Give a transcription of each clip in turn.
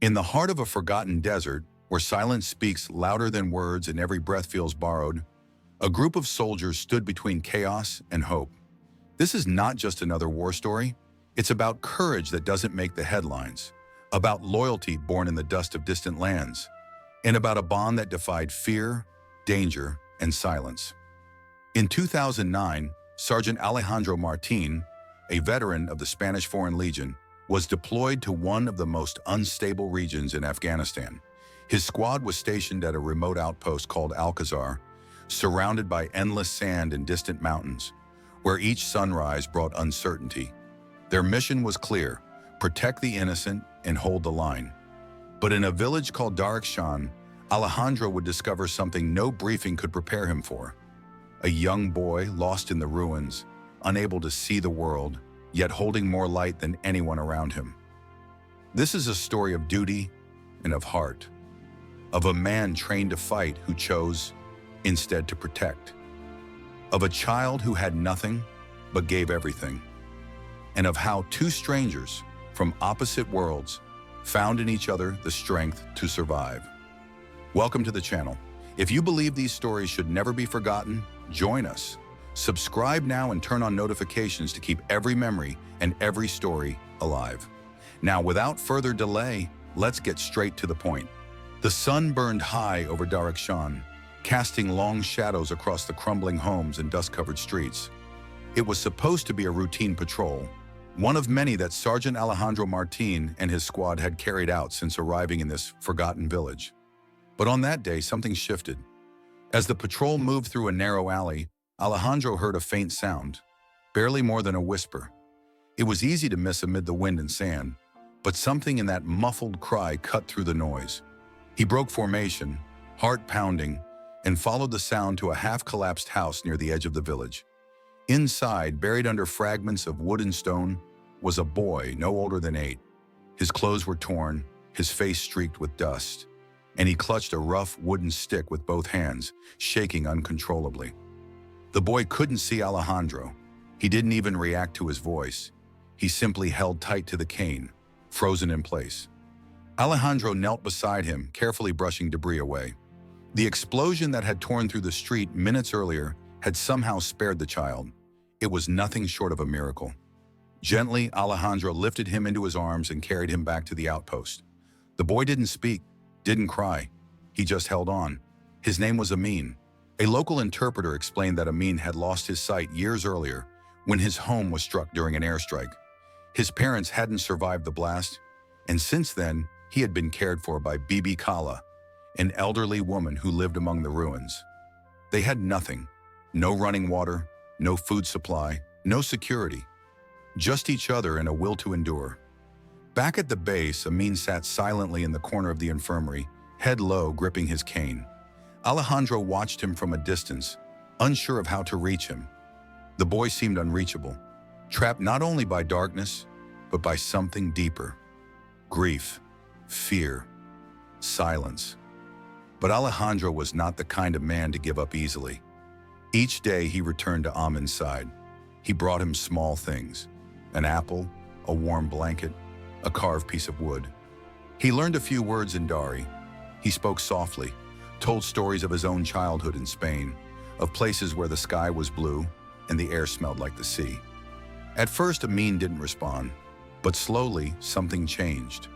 In the heart of a forgotten desert, where silence speaks louder than words and every breath feels borrowed, a group of soldiers stood between chaos and hope. This is not just another war story. It's about courage that doesn't make the headlines, about loyalty born in the dust of distant lands, and about a bond that defied fear, danger, and silence. In 2009, Sergeant Alejandro Martín, a veteran of the Spanish Foreign Legion, was deployed to one of the most unstable regions in Afghanistan. His squad was stationed at a remote outpost called Alcazar, surrounded by endless sand and distant mountains, where each sunrise brought uncertainty. Their mission was clear: protect the innocent and hold the line. But in a village called Darkshan, Alejandro would discover something no briefing could prepare him for. A young boy lost in the ruins, unable to see the world, yet holding more light than anyone around him. This is a story of duty and of heart, of a man trained to fight who chose instead to protect, of a child who had nothing but gave everything, and of how two strangers from opposite worlds found in each other the strength to survive. Welcome to the channel. If you believe these stories should never be forgotten, join us. Subscribe now and turn on notifications to keep every memory and every story alive. Now, without further delay, let's get straight to the point. The sun burned high over Darkshan, casting long shadows across the crumbling homes and dust-covered streets. It was supposed to be a routine patrol, one of many that Sergeant Alejandro Martín and his squad had carried out since arriving in this forgotten village. But on that day, something shifted. As the patrol moved through a narrow alley, Alejandro heard a faint sound, barely more than a whisper. It was easy to miss amid the wind and sand, but something in that muffled cry cut through the noise. He broke formation, heart pounding, and followed the sound to a half-collapsed house near the edge of the village. Inside, buried under fragments of wood and stone, was a boy no older than 8. His clothes were torn, his face streaked with dust, and he clutched a rough wooden stick with both hands, shaking uncontrollably. The boy couldn't see Alejandro. He didn't even react to his voice. He simply held tight to the cane, frozen in place. Alejandro knelt beside him, carefully brushing debris away. The explosion that had torn through the street minutes earlier had somehow spared the child. It was nothing short of a miracle. Gently, Alejandro lifted him into his arms and carried him back to the outpost. The boy didn't speak, didn't cry. He just held on. His name was Amin. A local interpreter explained that Amin had lost his sight years earlier when his home was struck during an airstrike. His parents hadn't survived the blast, and since then, he had been cared for by Bibi Kala, an elderly woman who lived among the ruins. They had nothing: no running water, no food supply, no security, just each other and a will to endure. Back at the base, Amin sat silently in the corner of the infirmary, head low, gripping his cane. Alejandro watched him from a distance, unsure of how to reach him. The boy seemed unreachable, trapped not only by darkness, but by something deeper: grief, fear, silence. But Alejandro was not the kind of man to give up easily. Each day he returned to Amin's side. He brought him small things: an apple, a warm blanket, a carved piece of wood. He learned a few words in Dari. He spoke softly, told stories of his own childhood in Spain, of places where the sky was blue and the air smelled like the sea. At first, Amin didn't respond, but slowly something changed.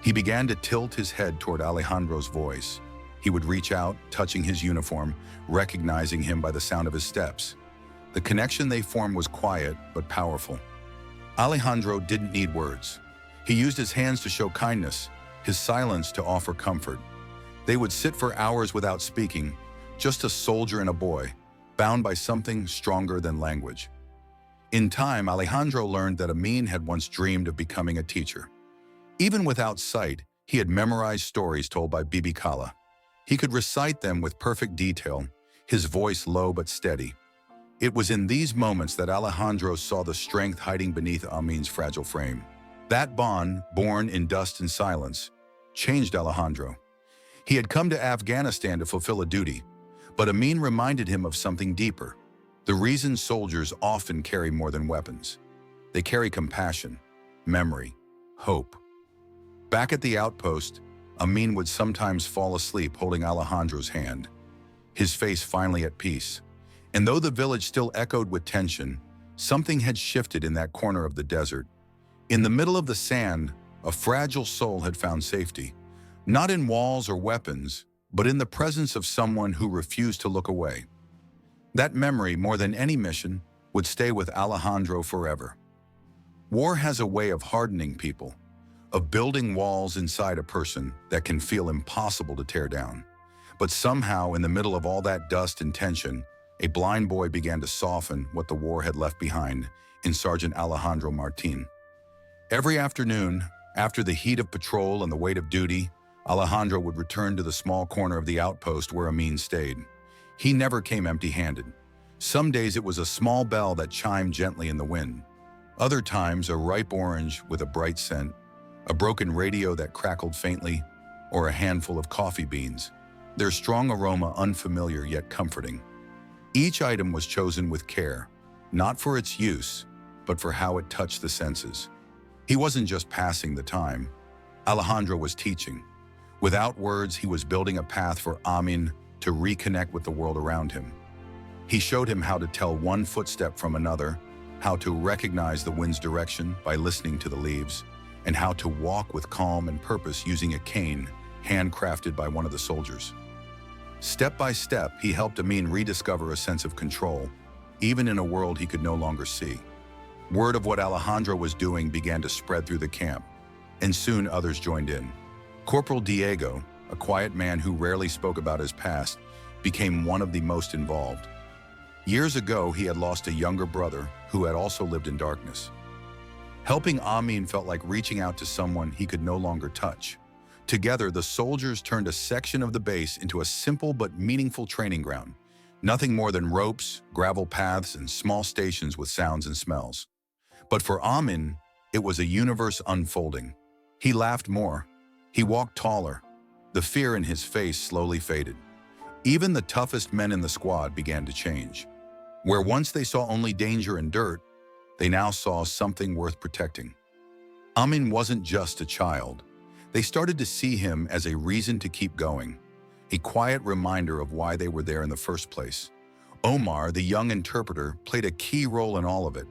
He began to tilt his head toward Alejandro's voice. He would reach out, touching his uniform, recognizing him by the sound of his steps. The connection they formed was quiet but powerful. Alejandro didn't need words. He used his hands to show kindness, his silence to offer comfort. They would sit for hours without speaking, just a soldier and a boy, bound by something stronger than language. In time, Alejandro learned that Amin had once dreamed of becoming a teacher. Even without sight, he had memorized stories told by Bibi Kala. He could recite them with perfect detail, his voice low but steady. It was in these moments that Alejandro saw the strength hiding beneath Amin's fragile frame. That bond, born in dust and silence, changed Alejandro. He had come to Afghanistan to fulfill a duty, but Amin reminded him of something deeper: the reason soldiers often carry more than weapons. They carry compassion, memory, hope. Back at the outpost, Amin would sometimes fall asleep holding Alejandro's hand, his face finally at peace. And though the village still echoed with tension, something had shifted in that corner of the desert. In the middle of the sand, a fragile soul had found safety, not in walls or weapons, but in the presence of someone who refused to look away. That memory, more than any mission, would stay with Alejandro forever. War has a way of hardening people, of building walls inside a person that can feel impossible to tear down. But somehow, in the middle of all that dust and tension, a blind boy began to soften what the war had left behind in Sergeant Alejandro Martín. Every afternoon, after the heat of patrol and the weight of duty, Alejandro would return to the small corner of the outpost where Amin stayed. He never came empty-handed. Some days it was a small bell that chimed gently in the wind. Other times, a ripe orange with a bright scent, a broken radio that crackled faintly, or a handful of coffee beans, their strong aroma unfamiliar yet comforting. Each item was chosen with care, not for its use, but for how it touched the senses. He wasn't just passing the time. Alejandro was teaching. Without words, he was building a path for Amin to reconnect with the world around him. He showed him how to tell one footstep from another, how to recognize the wind's direction by listening to the leaves, and how to walk with calm and purpose using a cane handcrafted by one of the soldiers. Step by step, he helped Amin rediscover a sense of control, even in a world he could no longer see. Word of what Alejandro was doing began to spread through the camp, and soon others joined in. Corporal Diego, a quiet man who rarely spoke about his past, became one of the most involved. Years ago, he had lost a younger brother who had also lived in darkness. Helping Amin felt like reaching out to someone he could no longer touch. Together, the soldiers turned a section of the base into a simple but meaningful training ground. Nothing more than ropes, gravel paths, and small stations with sounds and smells. But for Amin, it was a universe unfolding. He laughed more. He walked taller. The fear in his face slowly faded. Even the toughest men in the squad began to change. Where once they saw only danger and dirt, they now saw something worth protecting. Amin wasn't just a child. They started to see him as a reason to keep going, a quiet reminder of why they were there in the first place. Omar, the young interpreter, played a key role in all of it.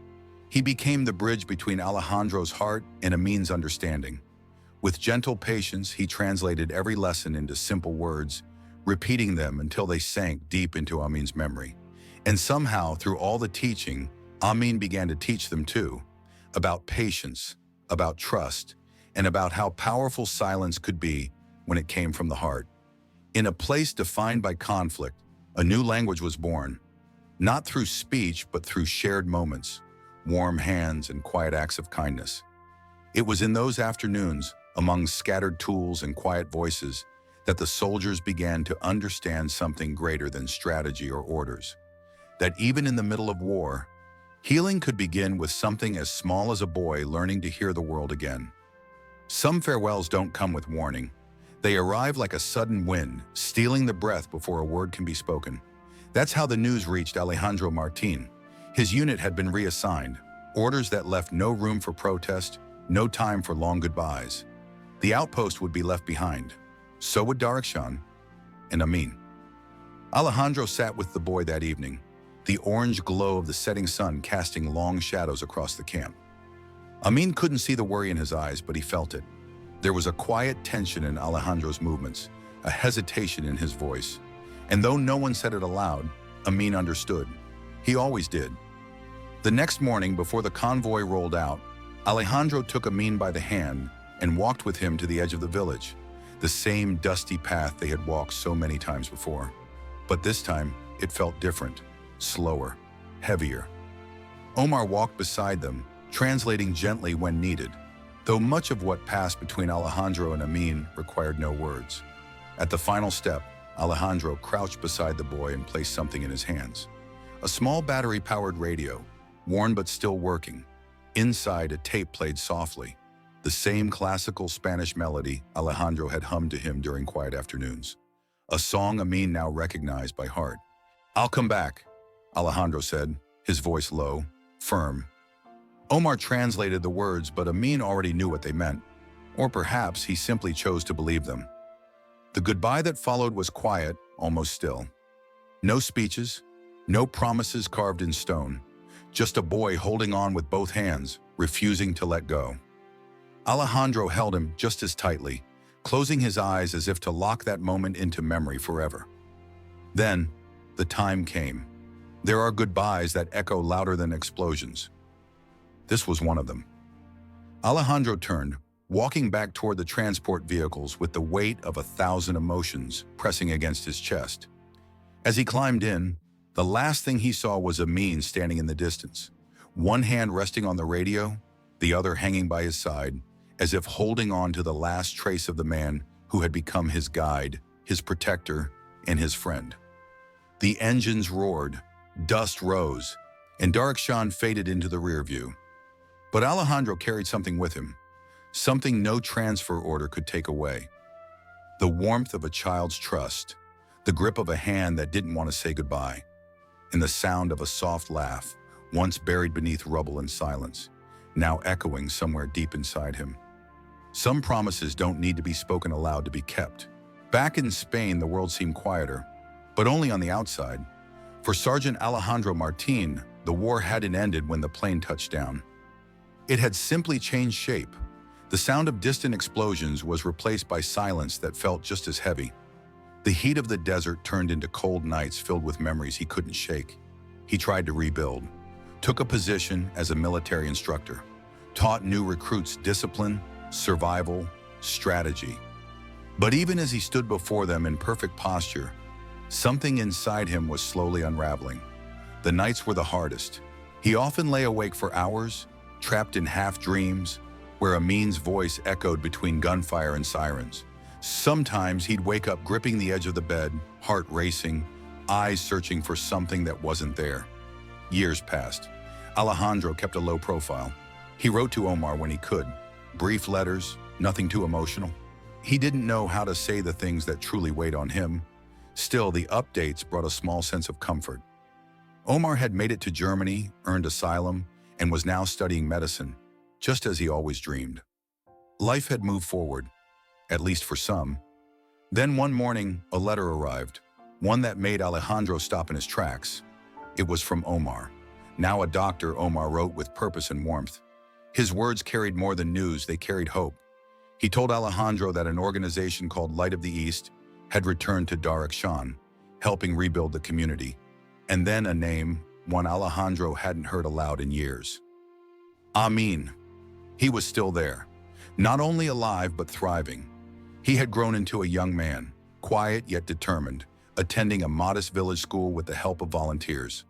He became the bridge between Alejandro's heart and Amin's understanding. With gentle patience, he translated every lesson into simple words, repeating them until they sank deep into Amin's memory. And somehow, through all the teaching, Amin began to teach them too, about patience, about trust, and about how powerful silence could be when it came from the heart. In a place defined by conflict, a new language was born, not through speech, but through shared moments, warm hands, and quiet acts of kindness. It was in those afternoons, among scattered tools and quiet voices, that the soldiers began to understand something greater than strategy or orders. That even in the middle of war, healing could begin with something as small as a boy learning to hear the world again. Some farewells don't come with warning. They arrive like a sudden wind, stealing the breath before a word can be spoken. That's how the news reached Alejandro Martín. His unit had been reassigned, orders that left no room for protest, no time for long goodbyes. The outpost would be left behind. So would Darshan and Amin. Alejandro sat with the boy that evening, the orange glow of the setting sun casting long shadows across the camp. Amin couldn't see the worry in his eyes, but he felt it. There was a quiet tension in Alejandro's movements, a hesitation in his voice. And though no one said it aloud, Amin understood. He always did. The next morning, before the convoy rolled out, Alejandro took Amin by the hand and walked with him to the edge of the village, the same dusty path they had walked so many times before. But this time, it felt different, slower, heavier. Omar walked beside them, translating gently when needed, though much of what passed between Alejandro and Amin required no words. At the final step, Alejandro crouched beside the boy and placed something in his hands. A small battery-powered radio, worn but still working. Inside, a tape played softly, the same classical Spanish melody Alejandro had hummed to him during quiet afternoons. A song Amin now recognized by heart. "I'll come back," Alejandro said, his voice low, firm. Omar translated the words, but Amin already knew what they meant. Or perhaps he simply chose to believe them. The goodbye that followed was quiet, almost still. No speeches, no promises carved in stone, just a boy holding on with both hands, refusing to let go. Alejandro held him just as tightly, closing his eyes as if to lock that moment into memory forever. Then, the time came. There are goodbyes that echo louder than explosions. This was one of them. Alejandro turned, walking back toward the transport vehicles with the weight of 1,000 emotions pressing against his chest. As he climbed in, the last thing he saw was Amin standing in the distance, one hand resting on the radio, the other hanging by his side, as if holding on to the last trace of the man who had become his guide, his protector, and his friend. The engines roared, dust rose, and Darkshan faded into the rear view. But Alejandro carried something with him, something no transfer order could take away. The warmth of a child's trust, the grip of a hand that didn't want to say goodbye, and the sound of a soft laugh, once buried beneath rubble and silence, now echoing somewhere deep inside him. Some promises don't need to be spoken aloud to be kept. Back in Spain, the world seemed quieter, but only on the outside. For Sergeant Alejandro Martín, the war hadn't ended when the plane touched down. It had simply changed shape. The sound of distant explosions was replaced by silence that felt just as heavy. The heat of the desert turned into cold nights filled with memories he couldn't shake. He tried to rebuild, took a position as a military instructor, taught new recruits discipline, survival, strategy. But even as he stood before them in perfect posture, something inside him was slowly unraveling. The nights were the hardest. He often lay awake for hours, trapped in half-dreams, where Amin's voice echoed between gunfire and sirens. Sometimes he'd wake up gripping the edge of the bed, heart racing, eyes searching for something that wasn't there. Years passed. Alejandro kept a low profile. He wrote to Omar when he could. Brief letters, nothing too emotional. He didn't know how to say the things that truly weighed on him. Still, the updates brought a small sense of comfort. Omar had made it to Germany, earned asylum, and was now studying medicine, just as he always dreamed. Life had moved forward, at least for some. Then one morning, a letter arrived, one that made Alejandro stop in his tracks. It was from Omar. Now a doctor, Omar wrote with purpose and warmth. His words carried more than news, they carried hope. He told Alejandro that an organization called Light of the East had returned to Darkshan, helping rebuild the community. And then a name, one Alejandro hadn't heard aloud in years. Amin. He was still there, not only alive but thriving. He had grown into a young man, quiet yet determined, attending a modest village school with the help of volunteers.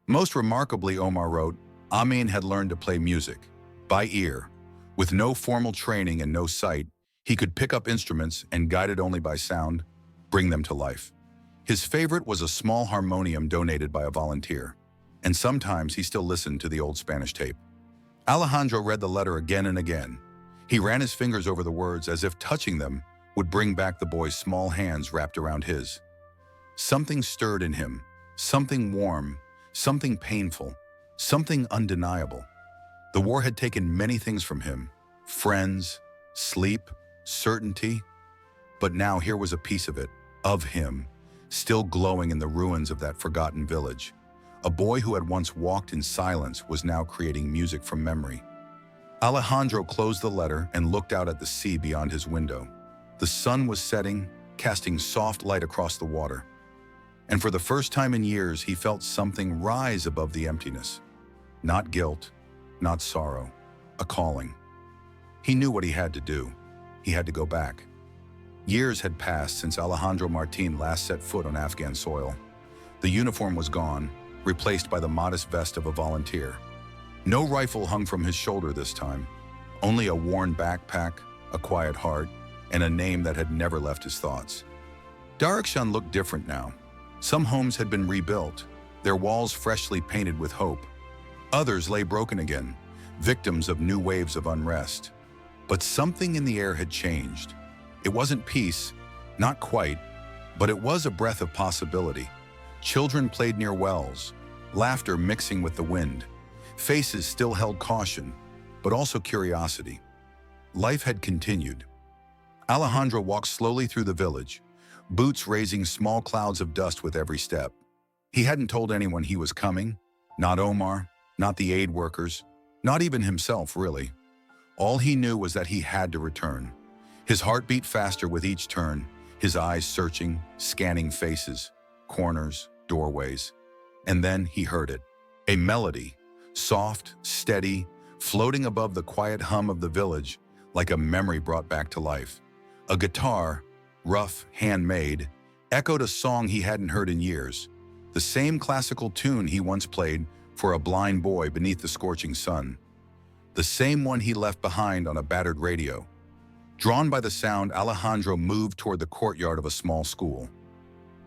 Most remarkably, Omar wrote, Amin had learned to play music, by ear. With no formal training and no sight, he could pick up instruments and, guided only by sound, bring them to life. His favorite was a small harmonium donated by a volunteer, and sometimes he still listened to the old Spanish tape. Alejandro read the letter again and again. He ran his fingers over the words as if touching them would bring back the boy's small hands wrapped around his. Something stirred in him, something warm, something painful, something undeniable. The war had taken many things from him, friends, sleep, certainty, but now here was a piece of it, of him, still glowing in the ruins of that forgotten village. A boy who had once walked in silence was now creating music from memory. Alejandro closed the letter and looked out at the sea beyond his window. The sun was setting, casting soft light across the water. And for the first time in years, he felt something rise above the emptiness. Not guilt, not sorrow, a calling. He knew what he had to do. He had to go back. Years had passed since Alejandro Martín last set foot on Afghan soil. The uniform was gone, replaced by the modest vest of a volunteer. No rifle hung from his shoulder this time, only a worn backpack, a quiet heart, and a name that had never left his thoughts. Darkshan looked different now. Some homes had been rebuilt, their walls freshly painted with hope. Others lay broken again, victims of new waves of unrest. But something in the air had changed. It wasn't peace, not quite, but it was a breath of possibility. Children played near wells, laughter mixing with the wind. Faces still held caution, but also curiosity. Life had continued. Alejandro walked slowly through the village, boots raising small clouds of dust with every step. He hadn't told anyone he was coming, not Omar, not the aid workers, not even himself, really. All he knew was that he had to return. His heart beat faster with each turn, his eyes searching, scanning faces, corners, doorways. And then he heard it. A melody, soft, steady, floating above the quiet hum of the village, like a memory brought back to life. A guitar, rough, handmade, echoed a song he hadn't heard in years, the same classical tune he once played for a blind boy beneath the scorching sun, the same one he left behind on a battered radio. Drawn by the sound, Alejandro moved toward the courtyard of a small school.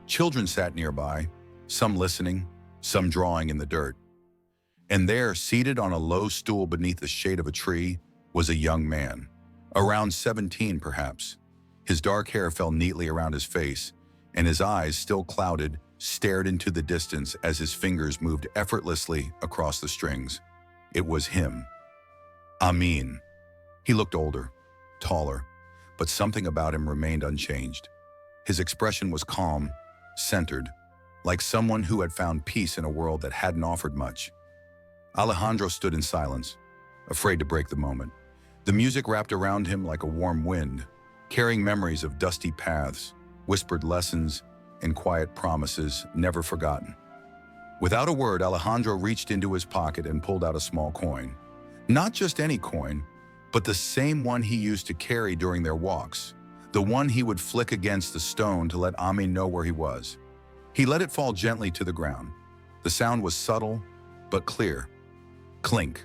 Children sat nearby, some listening, some drawing in the dirt. And there, seated on a low stool beneath the shade of a tree, was a young man, around 17 perhaps. His dark hair fell neatly around his face, and his eyes, still clouded, stared into the distance as his fingers moved effortlessly across the strings. It was him. Amin. He looked older, taller, but something about him remained unchanged. His expression was calm, centered, like someone who had found peace in a world that hadn't offered much. Alejandro stood in silence, afraid to break the moment. The music wrapped around him like a warm wind, carrying memories of dusty paths, whispered lessons, and quiet promises never forgotten. Without a word, Alejandro reached into his pocket and pulled out a small coin. Not just any coin, but the same one he used to carry during their walks, the one he would flick against the stone to let Amin know where he was. He let it fall gently to the ground. The sound was subtle, but clear. Clink.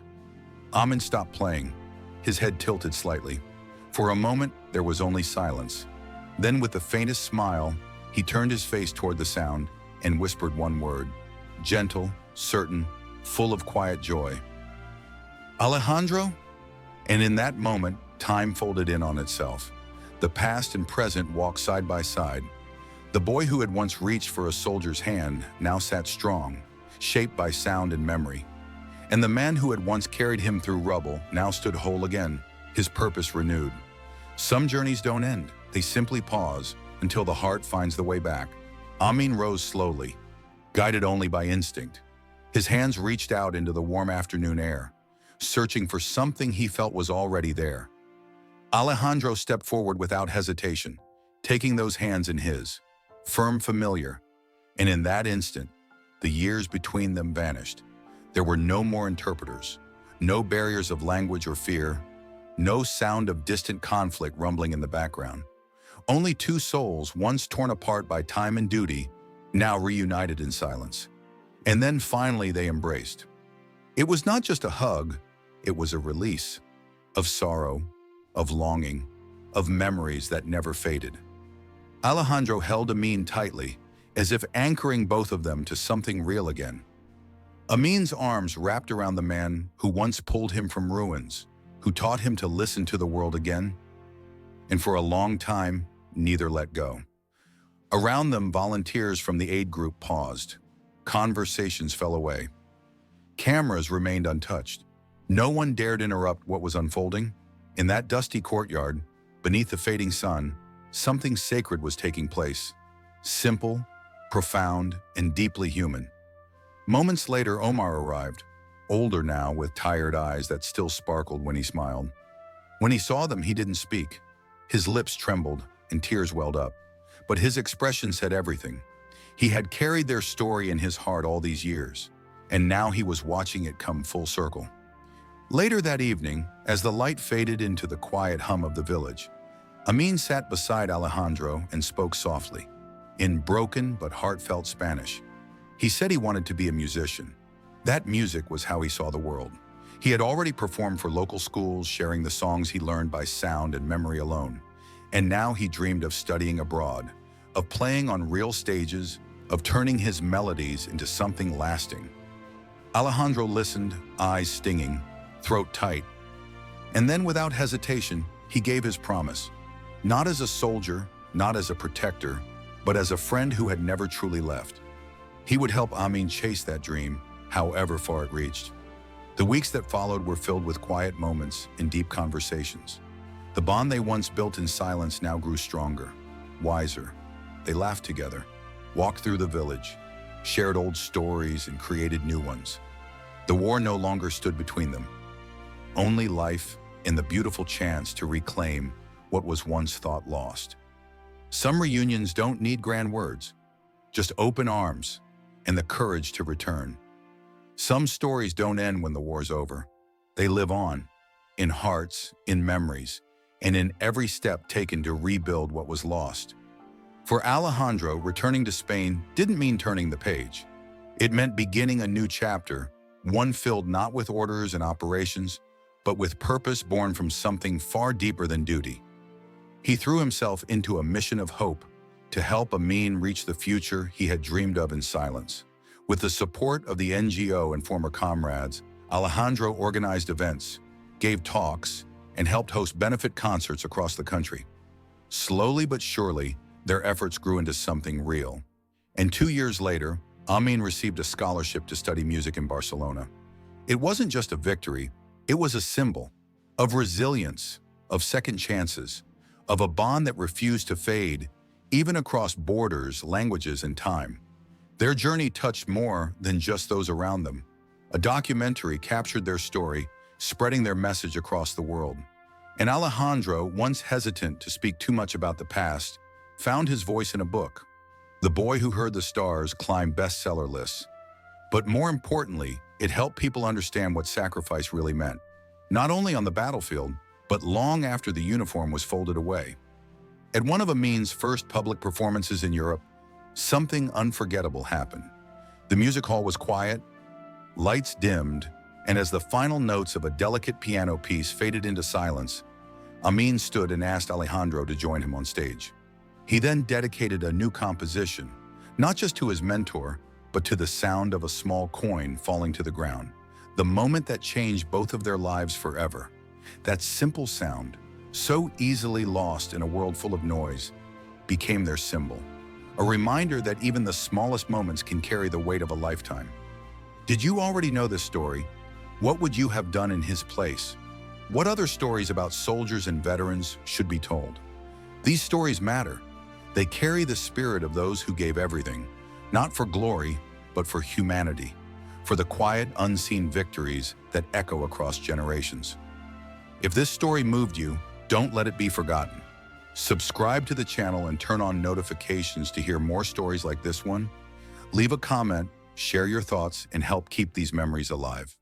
Amin stopped playing, his head tilted slightly. For a moment, there was only silence. Then, with the faintest smile, he turned his face toward the sound and whispered one word, gentle, certain, full of quiet joy. Alejandro? And in that moment, time folded in on itself. The past and present walked side by side. The boy who had once reached for a soldier's hand now sat strong, shaped by sound and memory. And the man who had once carried him through rubble now stood whole again, his purpose renewed. Some journeys don't end, they simply pause until the heart finds the way back. Amin rose slowly, guided only by instinct. His hands reached out into the warm afternoon air, searching for something he felt was already there. Alejandro stepped forward without hesitation, taking those hands in his, firm, familiar, and in that instant, the years between them vanished. There were no more interpreters, no barriers of language or fear, no sound of distant conflict rumbling in the background. Only two souls, once torn apart by time and duty, now reunited in silence. And then finally they embraced. It was not just a hug, it was a release of sorrow, of longing, of memories that never faded. Alejandro held Amin tightly, as if anchoring both of them to something real again. Amin's arms wrapped around the man who once pulled him from ruins, who taught him to listen to the world again. And for a long time, neither let go. Around them, volunteers from the aid group paused. Conversations fell away. Cameras remained untouched. No one dared interrupt what was unfolding. In that dusty courtyard, beneath the fading sun, something sacred was taking place. Simple, profound, and deeply human. Moments later, Omar arrived, older now with tired eyes that still sparkled when he smiled. When he saw them, he didn't speak. His lips trembled and tears welled up, but his expression said everything. He had carried their story in his heart all these years, and now he was watching it come full circle. Later that evening, as the light faded into the quiet hum of the village, Amin sat beside Alejandro and spoke softly, in broken but heartfelt Spanish. He said he wanted to be a musician. That music was how he saw the world. He had already performed for local schools, sharing the songs he learned by sound and memory alone. And now he dreamed of studying abroad, of playing on real stages, of turning his melodies into something lasting. Alejandro listened, eyes stinging, throat tight. And then without hesitation, he gave his promise. Not as a soldier, not as a protector, but as a friend who had never truly left. He would help Amin chase that dream, however far it reached. The weeks that followed were filled with quiet moments and deep conversations. The bond they once built in silence now grew stronger, wiser. They laughed together, walked through the village, shared old stories and created new ones. The war no longer stood between them. Only life and the beautiful chance to reclaim what was once thought lost. Some reunions don't need grand words, just open arms and the courage to return. Some stories don't end when the war's over. They live on, in hearts, in memories, and in every step taken to rebuild what was lost. For Alejandro, returning to Spain didn't mean turning the page. It meant beginning a new chapter, one filled not with orders and operations, but with purpose born from something far deeper than duty. He threw himself into a mission of hope to help Amin reach the future he had dreamed of in silence. With the support of the NGO and former comrades, Alejandro organized events, gave talks, and helped host benefit concerts across the country. Slowly but surely, their efforts grew into something real. And 2 years later, Amin received a scholarship to study music in Barcelona. It wasn't just a victory, it was a symbol of resilience, of second chances, of a bond that refused to fade, even across borders, languages, and time. Their journey touched more than just those around them. A documentary captured their story, spreading their message across the world. And Alejandro, once hesitant to speak too much about the past, found his voice in a book. The Boy Who Heard the Stars climbed bestseller lists. But more importantly, it helped people understand what sacrifice really meant, not only on the battlefield, but long after the uniform was folded away. At one of Amin's first public performances in Europe, something unforgettable happened. The music hall was quiet, lights dimmed, and as the final notes of a delicate piano piece faded into silence, Amin stood and asked Alejandro to join him on stage. He then dedicated a new composition, not just to his mentor, but to the sound of a small coin falling to the ground, the moment that changed both of their lives forever. That simple sound, so easily lost in a world full of noise, became their symbol, a reminder that even the smallest moments can carry the weight of a lifetime. Did you already know this story? What would you have done in his place? What other stories about soldiers and veterans should be told? These stories matter. They carry the spirit of those who gave everything, not for glory, but for humanity, for the quiet, unseen victories that echo across generations. If this story moved you, don't let it be forgotten. Subscribe to the channel and turn on notifications to hear more stories like this one. Leave a comment, share your thoughts, and help keep these memories alive.